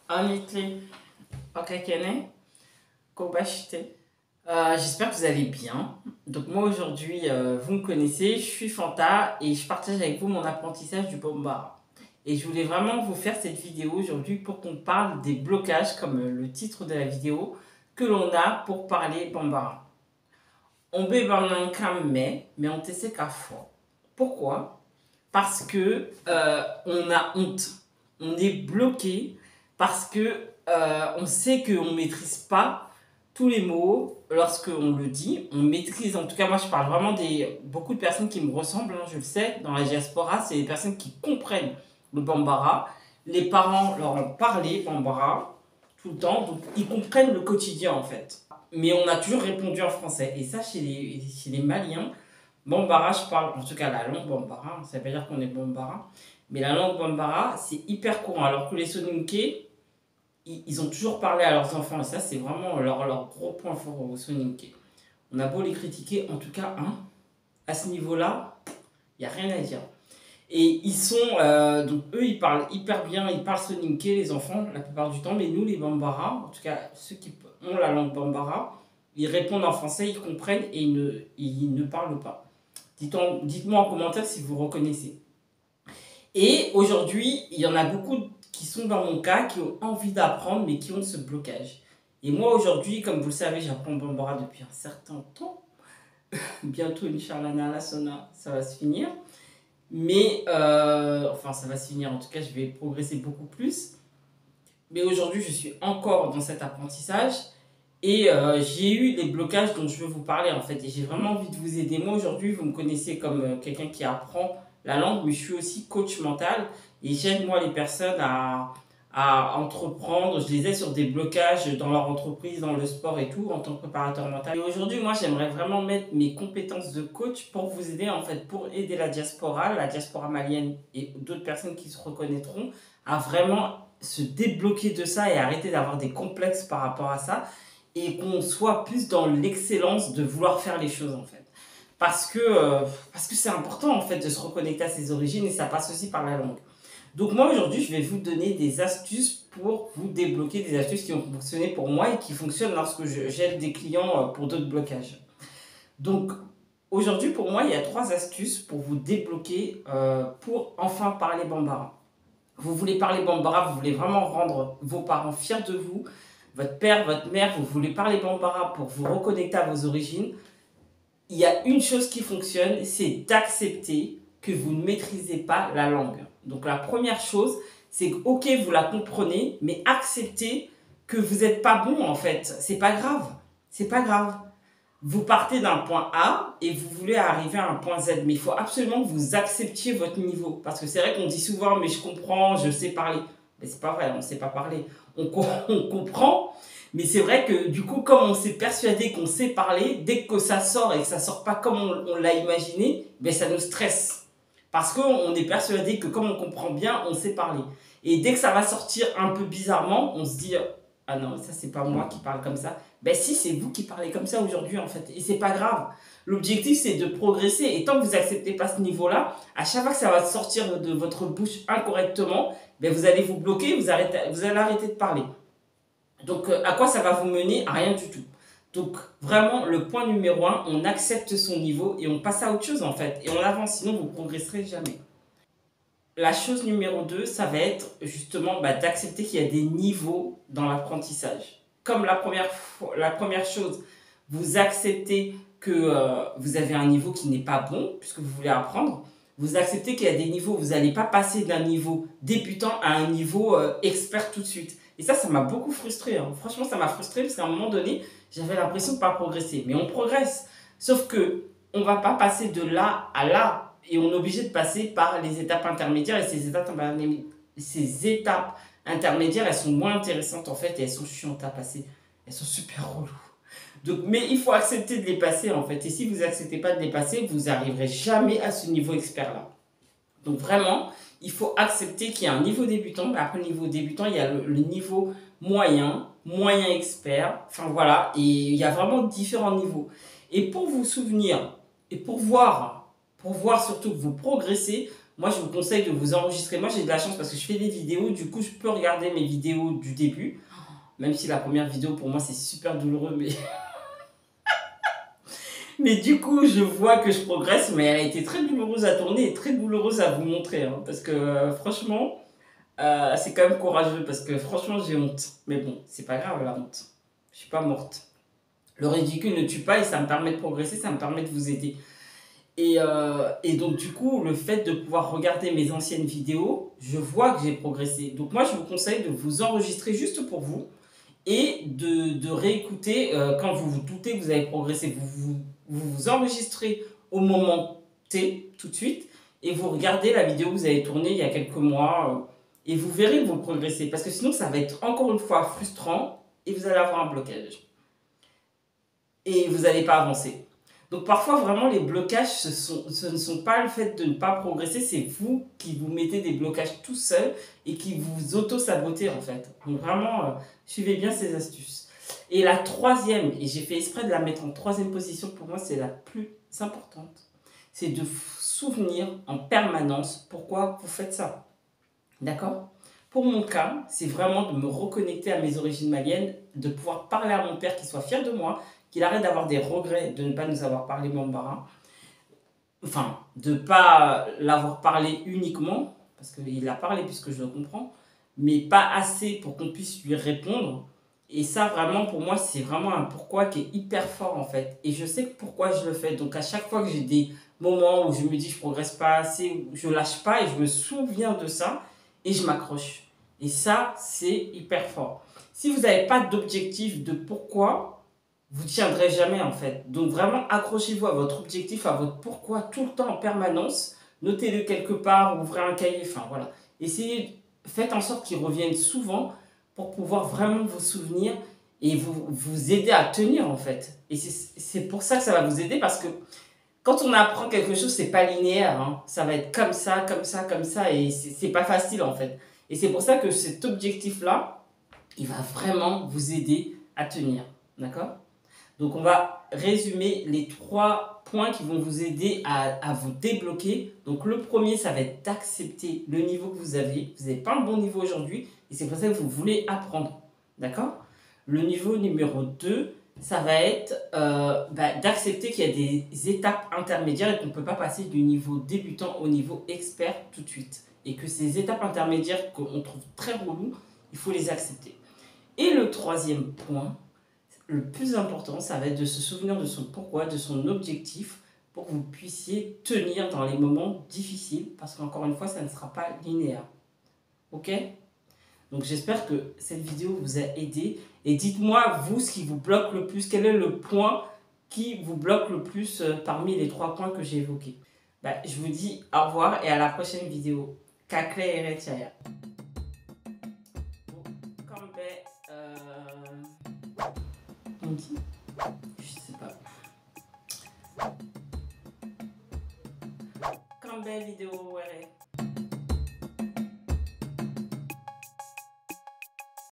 Honestly, Okakene, Kobashite. J'espère que vous allez bien. Donc moi aujourd'hui, vous me connaissez, je suis Fanta et je partage avec vous mon apprentissage du Bambara. Et je voulais vraiment vous faire cette vidéo aujourd'hui pour qu'on parle des blocages, comme le titre de la vidéo, que l'on a pour parler Bambara. On peut mais on te sait qu'à fois. Pourquoi? Parce que on a honte. On est bloqué parce que on sait qu'on ne maîtrise pas tous les mots lorsqu'on le dit. On maîtrise, en tout cas moi je parle vraiment des beaucoup de personnes qui me ressemblent, hein, je le sais, dans la diaspora, c'est des personnes qui comprennent le Bambara. Les parents leur ont parlé Bambara tout le temps, donc ils comprennent le quotidien en fait. Mais on a toujours répondu en français. Et ça, chez les Maliens, Bambara, je parle, en tout cas la langue Bambara, ça veut pas dire qu'on est Bambara, mais la langue Bambara, c'est hyper courant. Alors que les Soninké, ils ont toujours parlé à leurs enfants, et ça, c'est vraiment leur gros point fort aux Soninké. On a beau les critiquer, en tout cas, hein, à ce niveau-là, il n'y a rien à dire. Et ils sont, donc eux, ils parlent hyper bien, ils parlent Soninké, les enfants, la plupart du temps, mais nous, les Bambara, en tout cas, ceux qui ont la langue Bambara, ils répondent en français, ils comprennent et ils ne parlent pas. Dites-moi en commentaire si vous reconnaissez. Et aujourd'hui, il y en a beaucoup qui sont dans mon cas, qui ont envie d'apprendre, mais qui ont ce blocage. Et moi, aujourd'hui, comme vous le savez, j'apprends le Bambara depuis un certain temps. Bientôt, Inch'Allah, ça va se finir. Mais, enfin, ça va se finir. En tout cas, je vais progresser beaucoup plus. Mais aujourd'hui, je suis encore dans cet apprentissage. Et j'ai eu des blocages dont je veux vous parler en fait. Et j'ai vraiment envie de vous aider. Moi aujourd'hui, vous me connaissez comme quelqu'un qui apprend la langue, mais je suis aussi coach mental. Et j'aide moi les personnes à entreprendre. Je les aide sur des blocages dans leur entreprise, dans le sport et tout, en tant que préparateur mental. Et aujourd'hui, moi j'aimerais vraiment mettre mes compétences de coach pour vous aider en fait, pour aider la diaspora malienne et d'autres personnes qui se reconnaîtront à vraiment se débloquer de ça et arrêter d'avoir des complexes par rapport à ça et qu'on soit plus dans l'excellence de vouloir faire les choses en fait. Parce que c'est important en fait de se reconnecter à ses origines et ça passe aussi par la langue. Donc moi aujourd'hui je vais vous donner des astuces pour vous débloquer, des astuces qui ont fonctionné pour moi et qui fonctionnent lorsque j'aide des clients pour d'autres blocages. Donc aujourd'hui pour moi il y a 3 astuces pour vous débloquer pour enfin parler Bambara. Vous voulez parler Bambara, vous voulez vraiment rendre vos parents fiers de vous, votre père, votre mère, vous voulez parler Bambara pour vous reconnecter à vos origines, il y a une chose qui fonctionne, c'est d'accepter que vous ne maîtrisez pas la langue. Donc la première chose, c'est que ok, vous la comprenez, mais acceptez que vous n'êtes pas bon en fait. C'est pas grave, c'est pas grave. Vous partez d'un point A et vous voulez arriver à un point Z, mais il faut absolument que vous acceptiez votre niveau. Parce que c'est vrai qu'on dit souvent, mais je comprends, je sais parler. Mais c'est pas vrai, on ne sait pas parler. On comprend, mais c'est vrai que du coup, comme on s'est persuadé qu'on sait parler, dès que ça sort et que ça sort pas comme on l'a imaginé, ben ça nous stresse. Parce qu'on est persuadé que comme on comprend bien, on sait parler. Et dès que ça va sortir un peu bizarrement, on se dit « Ah non, ça c'est pas moi qui parle comme ça ». Ben si, c'est vous qui parlez comme ça aujourd'hui en fait. Et c'est pas grave. L'objectif c'est de progresser. Et tant que vous acceptez pas ce niveau-là, à chaque fois que ça va sortir de votre bouche incorrectement, ben vous allez vous bloquer, vous allez arrêter de parler. Donc à quoi ça va vous mener? À rien du tout. Donc vraiment, le point numéro 1, on accepte son niveau et on passe à autre chose en fait. Et on avance, sinon vous ne progresserez jamais. La chose numéro 2, ça va être justement d'accepter qu'il y a des niveaux dans l'apprentissage. Comme la première chose, vous acceptez que vous avez un niveau qui n'est pas bon, puisque vous voulez apprendre. Vous acceptez qu'il y a des niveaux, vous n'allez pas passer d'un niveau débutant à un niveau expert tout de suite. Et ça m'a beaucoup frustré. Hein. Franchement, ça m'a frustré parce qu'à un moment donné, j'avais l'impression de ne pas progresser. Mais on progresse. Sauf que on ne va pas passer de là à là. Et on est obligé de passer par les étapes intermédiaires. Et ces étapes intermédiaires, elles sont moins intéressantes en fait. Et elles sont chiantes à passer. Elles sont super reloues. Donc, mais il faut accepter de les passer en fait. Et si vous n'acceptez pas de les passer, vous n'arriverez jamais à ce niveau expert-là. Donc vraiment, il faut accepter qu'il y a un niveau débutant. Mais après le niveau débutant, il y a le niveau moyen, moyen expert. Enfin voilà, et il y a vraiment différents niveaux. Et pour vous souvenir, et pour voir surtout que vous progressez, moi je vous conseille de vous enregistrer. Moi j'ai de la chance parce que je fais des vidéos, du coup je peux regarder mes vidéos du début. Même si la première vidéo pour moi c'est super douloureux, mais du coup je vois que je progresse, mais elle a été très douloureuse à tourner et très douloureuse à vous montrer. Hein, parce que franchement, c'est quand même courageux parce que franchement j'ai honte. Mais bon, c'est pas grave la honte. Je suis pas morte. Le ridicule ne tue pas et ça me permet de progresser, ça me permet de vous aider. Et donc du coup, le fait de pouvoir regarder mes anciennes vidéos, je vois que j'ai progressé. Donc moi, je vous conseille de vous enregistrer juste pour vous et de réécouter quand vous vous doutez que vous avez progressé. Vous enregistrez au moment T, tout de suite, et vous regardez la vidéo que vous avez tournée il y a quelques mois, et vous verrez que vous progressez. Parce que sinon, ça va être encore une fois frustrant, et vous allez avoir un blocage. Et vous n'allez pas avancer. Donc parfois, vraiment, les blocages, ce ne sont pas le fait de ne pas progresser, c'est vous qui vous mettez des blocages tout seul et qui vous auto-sabotez en fait. Donc vraiment, suivez bien ces astuces. Et la troisième, et j'ai fait exprès de la mettre en troisième position, pour moi c'est la plus importante, c'est de vous souvenir en permanence pourquoi vous faites ça. D'accord? Pour mon cas, c'est vraiment de me reconnecter à mes origines maliennes, de pouvoir parler à mon père qui soit fier de moi, qu'il arrête d'avoir des regrets de ne pas nous avoir parlé Bambara. Enfin, de ne pas l'avoir parlé uniquement, parce qu'il l'a parlé puisque je le comprends, mais pas assez pour qu'on puisse lui répondre. Et ça, vraiment, pour moi, c'est vraiment un pourquoi qui est hyper fort, en fait. Et je sais pourquoi je le fais. Donc, à chaque fois que j'ai des moments où je me dis je progresse pas assez, je lâche pas et je me souviens de ça et je m'accroche. Et ça, c'est hyper fort. Si vous n'avez pas d'objectif de pourquoi, vous ne tiendrez jamais en fait. Donc vraiment, accrochez-vous à votre objectif, à votre pourquoi tout le temps en permanence. Notez-le quelque part, ouvrez un cahier, enfin voilà. Essayez, faites en sorte qu'il revienne souvent pour pouvoir vraiment vous souvenir et vous aider à tenir en fait. Et c'est pour ça que ça va vous aider parce que quand on apprend quelque chose, c'est pas linéaire. Hein. Ça va être comme ça, comme ça, comme ça et c'est pas facile en fait. Et c'est pour ça que cet objectif-là, il va vraiment vous aider à tenir. D'accord ? Donc, on va résumer les 3 points qui vont vous aider à vous débloquer. Donc, le premier, ça va être d'accepter le niveau que vous avez. Vous n'avez pas un bon niveau aujourd'hui et c'est pour ça que vous voulez apprendre. D'accord? Le niveau numéro 2, ça va être d'accepter qu'il y a des étapes intermédiaires et qu'on ne peut pas passer du niveau débutant au niveau expert tout de suite. Et que ces étapes intermédiaires qu'on trouve très reloues, il faut les accepter. Et le troisième point, le plus important, ça va être de se souvenir de son pourquoi, de son objectif, pour que vous puissiez tenir dans les moments difficiles, parce qu'encore une fois, ça ne sera pas linéaire. Ok? Donc j'espère que cette vidéo vous a aidé. Et dites-moi, vous, ce qui vous bloque le plus, quel est le point qui vous bloque le plus parmi les 3 points que j'ai évoqués. Je vous dis au revoir et à la prochaine vidéo. Kakle et Retiaya. On dit? Je sais pas. Comme belle vidéo, ouais.